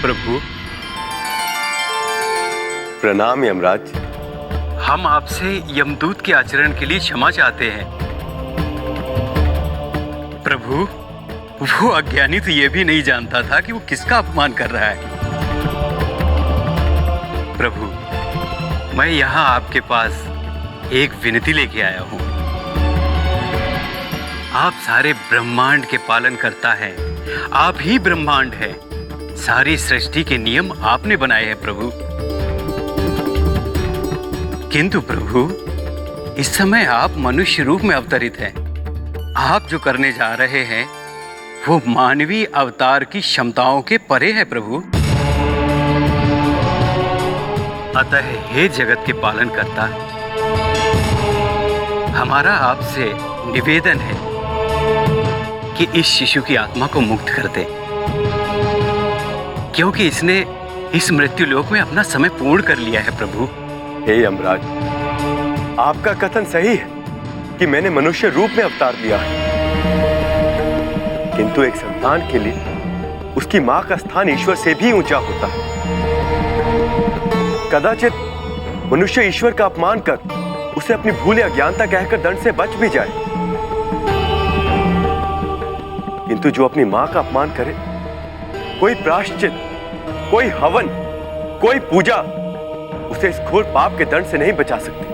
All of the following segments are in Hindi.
प्रभु। प्रणाम यमराज। हम आपसे यमदूत के आचरण के लिए क्षमा चाहते हैं। प्रभु, वो अज्ञानी तो ये भी नहीं जानता था कि वो किसका अपमान कर रहा है। प्रभु, मैं यहाँ आपके पास एक विनती लेके आया हूँ। आप सारे ब्रह्मांड के पालन करता है, आप ही ब्रह्मांड है। सारी सृष्टि के नियम आपने बनाए हैं प्रभु। किंतु प्रभु, इस समय आप मनुष्य रूप में अवतरित हैं। आप जो करने जा रहे हैं वो मानवीय अवतार की क्षमताओं के परे है प्रभु। अतः हे जगत के पालन करता, हमारा आपसे निवेदन है कि इस शिशु की आत्मा को मुक्त कर दे, क्योंकि इसने इस मृत्यु लोक में अपना समय पूर्ण कर लिया है प्रभु। हे यमराज, आपका कथन सही है कि मैंने मनुष्य रूप में अवतार लिया है, किंतु एक संतान के लिए उसकी मां का स्थान ईश्वर से भी ऊंचा होता है। कदाचित मनुष्य ईश्वर का अपमान कर उसे अपनी भूल या अज्ञानता कहकर दंड से बच भी जाए, किंतु जो अपनी मां का अपमान करे, कोई प्रायश्चित, कोई हवन, कोई पूजा उसे इस घोर पाप के दंड से नहीं बचा सकती।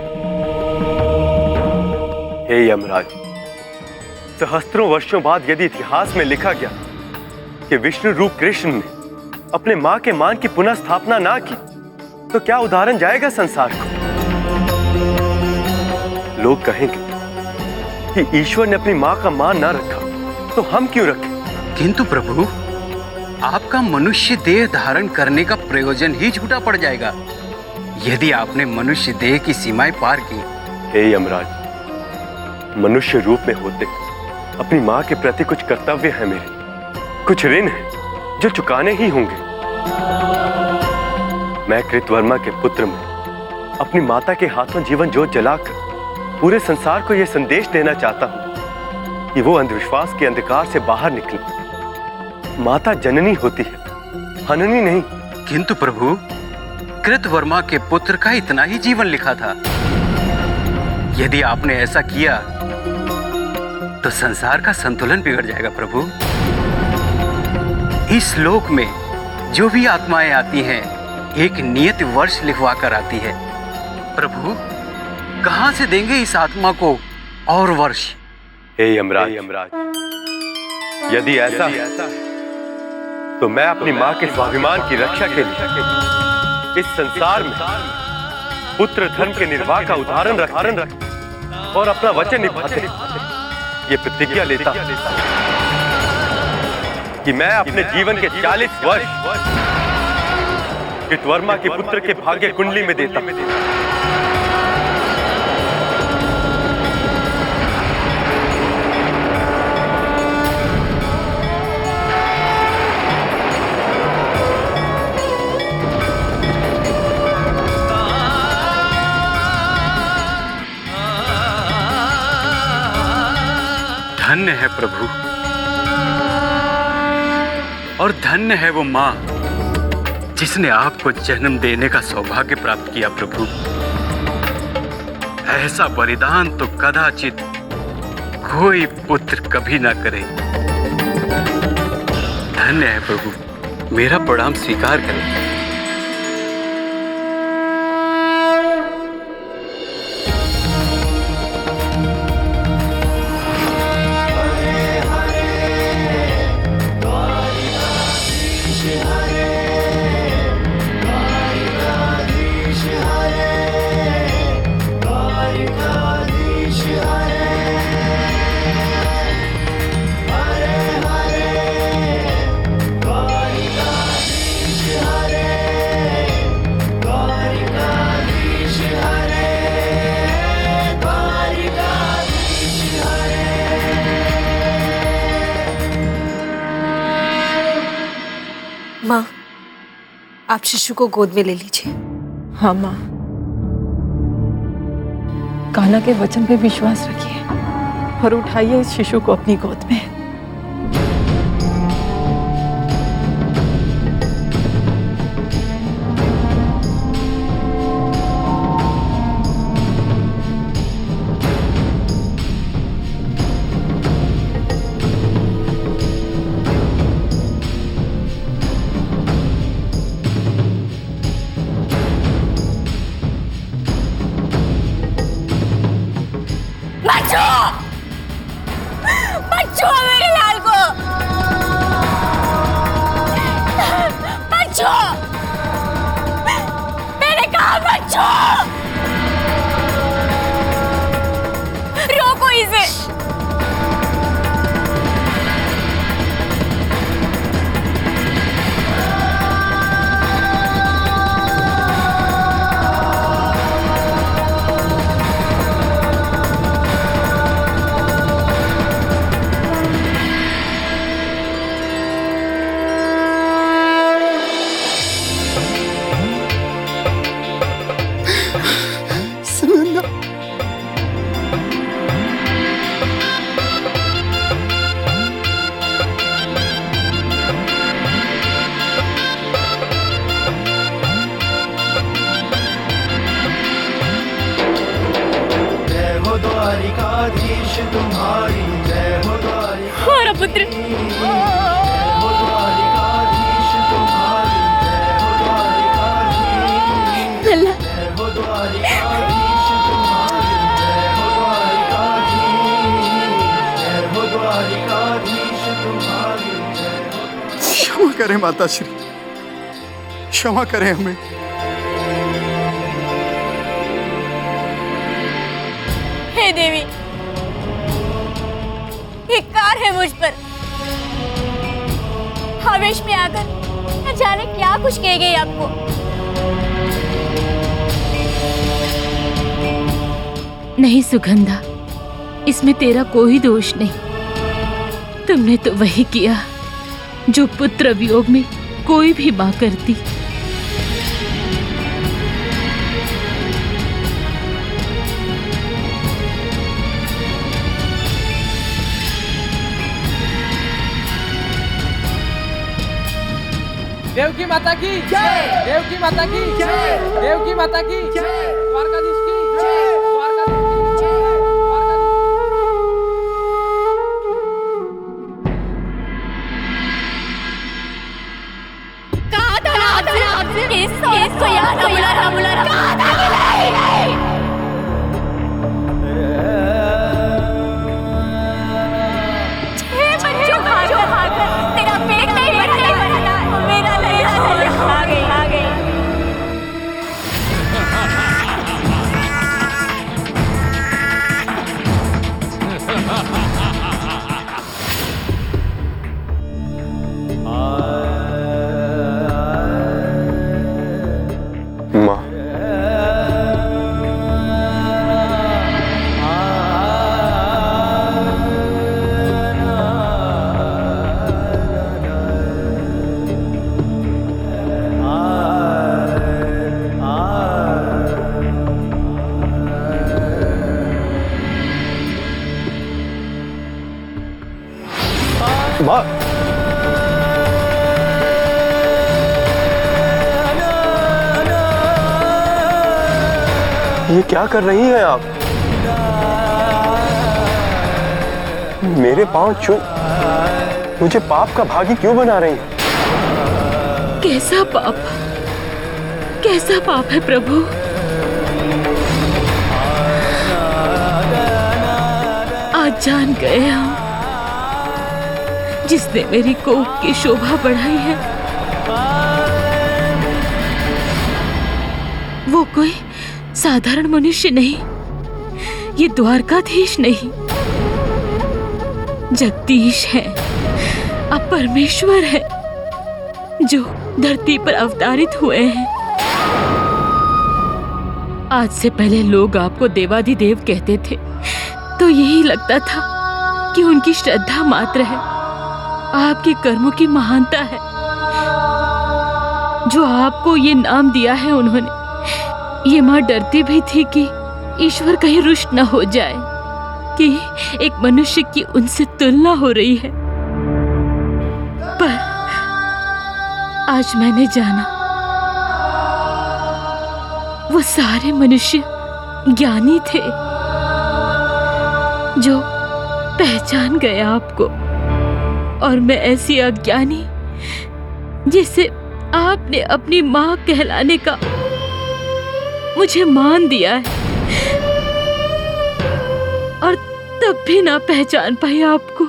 हे यमराज, सहस्त्रों वर्षों बाद यदि इतिहास में लिखा गया कि विष्णु रूप कृष्ण ने अपने मां के मान की पुनः स्थापना ना की, तो क्या उदाहरण जाएगा संसार को। लोग कहेंगे कि ईश्वर ने अपनी मां का मान ना रखा, तो हम क्यों रखें। किंतु प्रभु, आपका मनुष्य देह धारण करने का प्रयोजन ही झूठा पड़ जाएगा यदि आपने मनुष्य देह की सीमाएं पार की। हे यमराज, मनुष्य रूप में होते अपनी मां के प्रति कुछ कर्तव्य है मेरे, कुछ ऋण है जो चुकाने ही होंगे। मैं कृतवर्मा के पुत्र में अपनी माता के हाथों जीवन ज्योत जलाकर पूरे संसार को यह संदेश देना चाहता हूं कि वो अंधविश्वास के अंधकार से बाहर निकले। माता जननी होती है, हननी नहीं। किंतु प्रभु, कृतवर्मा के पुत्र का इतना ही जीवन लिखा था। यदि आपने ऐसा किया तो संसार का संतुलन बिगड़ जाएगा प्रभु। इस लोक में जो भी आत्माएं आती हैं, एक नियत वर्ष लिखवा कर आती है। प्रभु, कहां से देंगे इस आत्मा को और वर्ष। हे यमराज, यदि ऐसा है तो मैं अपनी मां के स्वाभिमान की रक्षा के लिए इस संसार में पुत्र धर्म के निर्वाह का उदाहरण रख और अपना वचन निभाते ये प्रतिज्ञा लेता कि मैं अपने जीवन के 40 वर्ष कृतवर्मा के पुत्र के भाग्य कुंडली में देता। धन्य है प्रभु, और धन्य है वो मां जिसने आपको जन्म देने का सौभाग्य प्राप्त किया प्रभु। ऐसा बलिदान तो कदाचित कोई पुत्र कभी ना करे। धन्य है प्रभु, मेरा प्रणाम स्वीकार करें। माँ, आप शिशु को गोद में ले लीजिए। हाँ माँ, कान्हा के वचन पे विश्वास रखिए और उठाइए इस शिशु को अपनी गोद में। छुओ मेरे लाल को, मत छुओ, मैंने कहा मत छुओ, रोको इसे। द्वारिकाधीश तुम्हारी जय हो, हमारा पुत्र द्वारिकाधीश तुम्हारी जय हो, द्वारिकाधीश जय हो, द्वारिकाधीश तुम्हारी जय हो। क्षमा करें माता श्री, क्षमा करें हमें। हे देवी, धिक्कार है मुझ पर। आवेश में आकर न जाने क्या कुछ कह गई आपको। नहीं सुगंधा, इसमें तेरा कोई दोष नहीं। तुमने तो वही किया जो पुत्र वियोग में कोई भी मां करती। देवकी माता की जय, देवकी माता की जय, देवकी माता की जय, द्वारकाधीश की जय, द्वारकाधीश की जय, कहा था ना आपसे इसको यहाँ ना बुला रहा, कहा था कि नहीं। छह बच्चों खाकर तेरा पेट नहीं भरा, मेरा लड़का आ गई। माँ, माँ, ये क्या कर रही हैं आप? मेरे पांव छू मुझे पाप का भागी क्यों बना रही हैं? कैसा पाप, कैसा पाप है प्रभु? आज जान गए हम, जिसने मेरी कोख की शोभा बढ़ाई है वो कोई साधारण मनुष्य नहीं, ये द्वारकाधीश नहीं, जगदीश है, अब परमेश्वर है जो धरती पर अवतारित हुए हैं। आज से पहले लोग आपको देवाधिदेव कहते थे तो यही लगता था कि उनकी श्रद्धा मात्र है, आपके कर्मों की महानता है। जो आपको ये नाम दिया है उन्होंने, ये माँ डरती भी थी कि ईश्वर कहीं रुष्ट न हो जाए कि एक मनुष्य की उनसे तुलना हो रही है। पर आज मैंने जाना वो सारे मनुष्य ज्ञानी थे जो पहचान गए आपको, और मैं ऐसी अज्ञानी जिसे आपने अपनी माँ कहलाने का मुझे मान दिया है, और तब भी ना पहचान पाई आपको।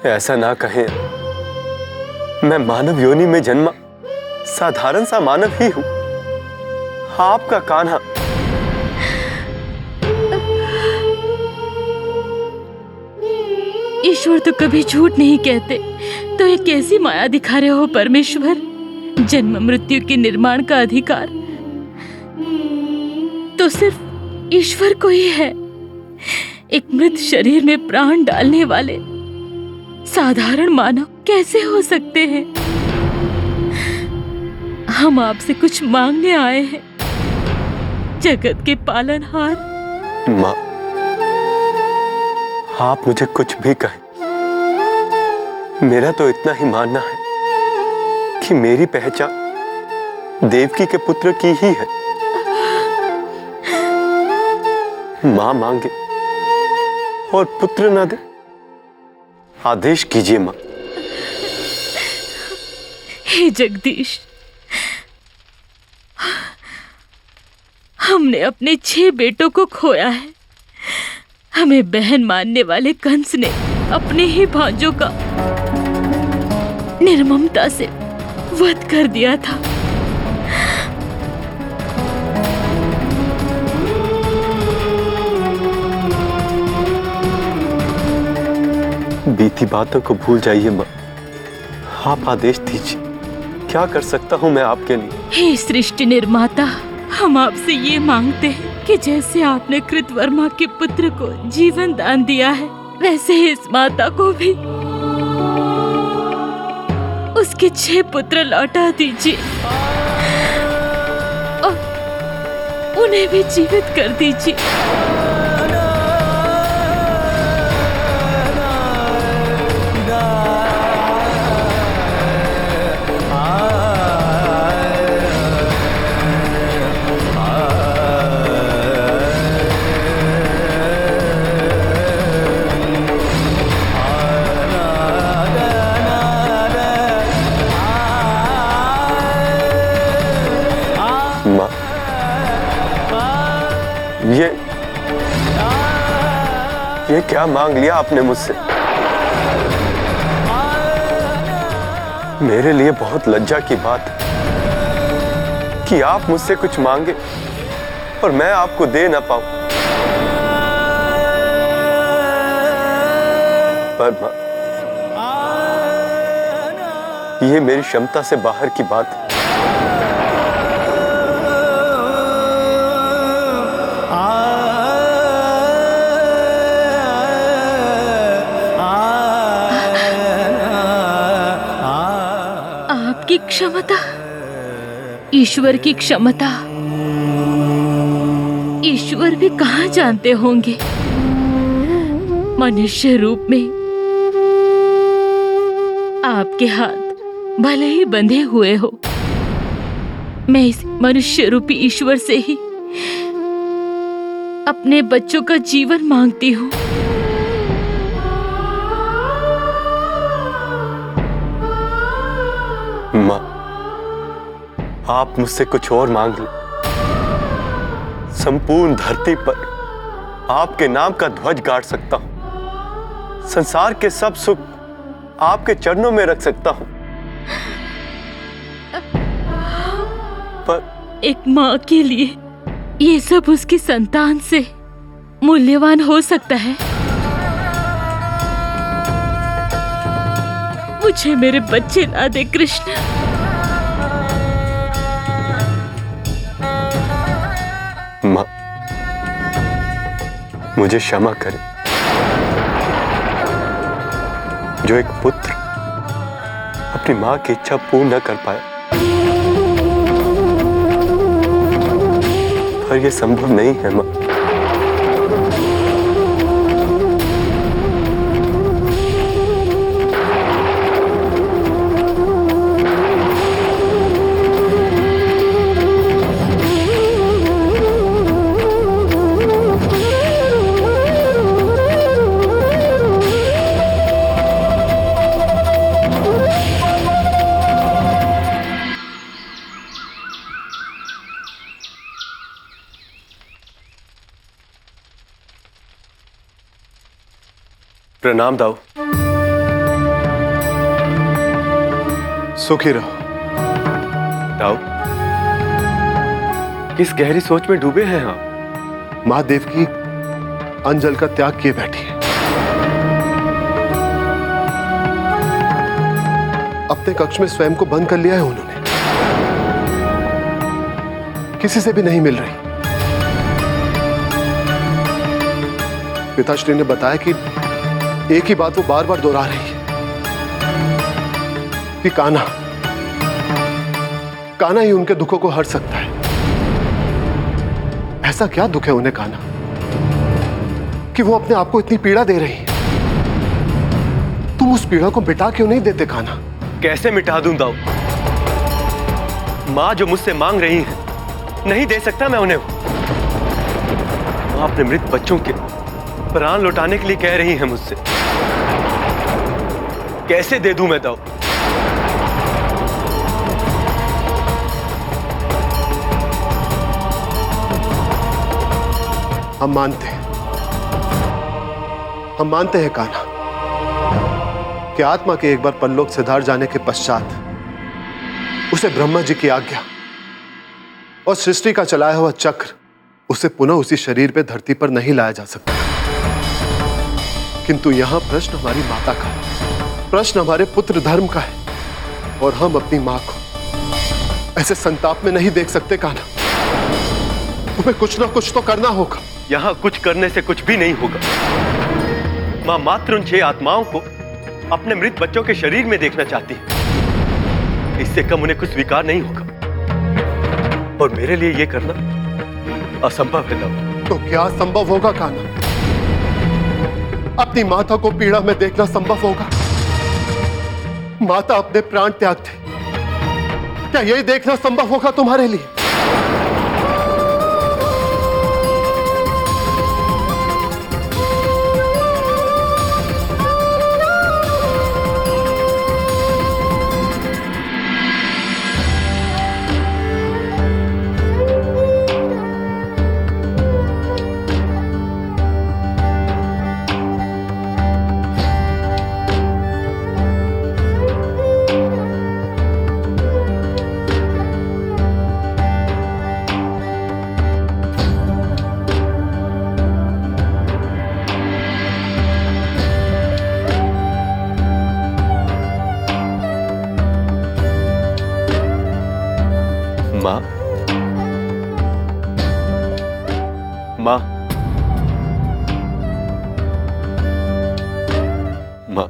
ऐसा ना कहें। मैं मानव योनि में जन्मा साधारण सा मानव ही हूं। आपका कान्हा ईश्वर तो कभी झूठ नहीं कहते, तो ये कैसी माया दिखा रहे हो परमेश्वर? जन्म मृत्यु के निर्माण का अधिकार तो सिर्फ ईश्वर को ही है। एक मृत शरीर में प्राण डालने वाले साधारण मानव कैसे हो सकते हैं? हम आपसे कुछ मांगने आए हैं, जगत के पालनहार। माँ, आप मुझे कुछ भी कहें, मेरा तो इतना ही मानना है कि मेरी पहचान देवकी के पुत्र की ही है। मां मांगे और पुत्र ना दे, आदेश कीजिए मां। हे जगदीश, हमने अपने 6 बेटों को खोया है। हमें बहन मानने वाले कंस ने अपने ही भांजों का निर्ममता से वध कर दिया था। बीती बातों को भूल जाइए मां, आप आदेश दीजिए। क्या कर सकता हूं मैं आपके लिए? हे सृष्टि निर्माता, हम आपसे ये मांगते हैं कि जैसे आपने कृतवर्मा के पुत्र को जीवन दान दिया है, वैसे ही इस माता को भी उसके 6 पुत्र लौटा दीजिए और उन्हें भी जीवित कर दीजिए। ये क्या मांग लिया आपने मुझसे? मेरे लिए बहुत लज्जा की बात है कि आप मुझसे कुछ मांगे और मैं आपको दे ना पाऊं। पर मां, ये मेरी क्षमता से बाहर की बात है। आपकी क्षमता, ईश्वर की क्षमता, ईश्वर भी कहाँ जानते होंगे। मनुष्य रूप में आपके हाथ भले ही बंधे हुए हो, मैं इस मनुष्य रूपी ईश्वर से ही अपने बच्चों का जीवन मांगती हूँ। मां, आप मुझसे कुछ और मांग लें, संपूर्ण धरती पर आपके नाम का ध्वज गाड़ सकता हूं। संसार के सब सुख आपके चरणों में रख सकता हूं। पर एक माँ के लिए ये सब उसकी संतान से मूल्यवान हो सकता है। मुझे मेरे बच्चे ला दे कृष्ण। मां, मुझे क्षमा करें। जो एक पुत्र अपनी मां की इच्छा पूर्ण न कर पाया, पर यह संभव नहीं है मां। प्रणाम दाऊ। सुखी रहो। दाऊ, किस गहरी सोच में डूबे हैं आप? माँ देवकी अंजल का त्याग किए बैठी है। अपने कक्ष में स्वयं को बंद कर लिया है उन्होंने, किसी से भी नहीं मिल रही। पिताश्री ने बताया कि एक ही बात वो बार बार दोहरा रही है कि कान्हा ही उनके दुखों को हर सकता है। ऐसा क्या दुख है उन्हें कान्हा कि वो अपने आप को इतनी पीड़ा दे रही है? तुम उस पीड़ा को मिटा क्यों नहीं देते कान्हा? कैसे मिटा दूं दाऊ? माँ जो मुझसे मांग रही है नहीं दे सकता मैं उन्हें। माँ अपने मृत बच्चों के प्राण लौटाने के लिए कह रही है मुझसे। कैसे दे दूं मैं दाऊ? हम मानते हैं कान्हा कि आत्मा के एक बार परलोक सिधार जाने के पश्चात उसे ब्रह्मा जी की आज्ञा और सृष्टि का चलाया हुआ चक्र उसे पुनः उसी शरीर पे धरती पर नहीं लाया जा सकता। किंतु यहां प्रश्न हमारी माता का है, प्रश्न हमारे पुत्र धर्म का है, और हम अपनी मां को ऐसे संताप में नहीं देख सकते कान्हा। तुम्हें कुछ ना कुछ तो करना होगा। यहां कुछ करने से कुछ भी नहीं होगा। मां मात्र उन 6 आत्माओं को अपने मृत बच्चों के शरीर में देखना चाहती है। इससे कम उन्हें कुछ स्वीकार नहीं होगा, और मेरे लिए यह करना असंभव है दाऊ। तो क्या संभव होगा कान्हा? अपनी माता को पीड़ा में देखना संभव होगा? माता अपने प्राण त्याग दे, क्या यही देखना संभव होगा तुम्हारे लिए? माँ, माँ, माँ,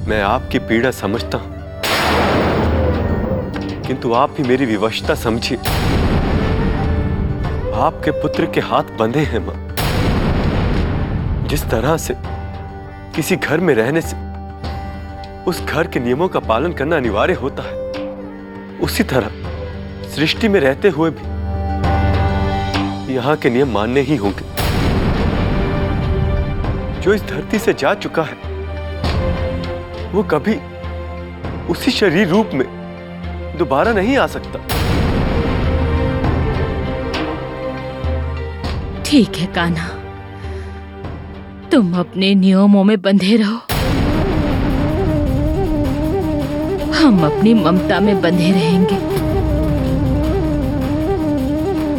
मैं आपकी पीड़ा समझता हूं, किंतु आप भी मेरी विवशता समझिए। आपके पुत्र के हाथ बंधे हैं माँ। जिस तरह से किसी घर में रहने से उस घर के नियमों का पालन करना अनिवार्य होता है, उसी तरह सृष्टि में रहते हुए भी यहां के नियम मानने ही होंगे। जो इस धरती से जा चुका है वो कभी उसी शरीर रूप में दोबारा नहीं आ सकता। ठीक है कान्हा, तुम अपने नियमों में बंधे रहो, हम अपनी ममता में बंधे रहेंगे।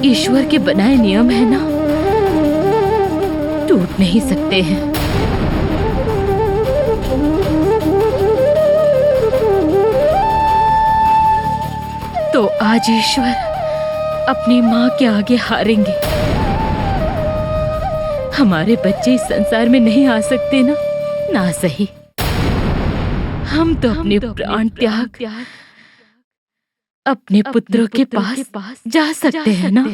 ईश्वर के बनाए नियम है ना, टूट नहीं सकते हैं। तो आज ईश्वर अपनी माँ के आगे हारेंगे। हमारे बच्चे इस संसार में नहीं आ सकते ना सही। हम तो अपने प्राण त्याग अपने पुत्रों के पास जा सकते हैं ना।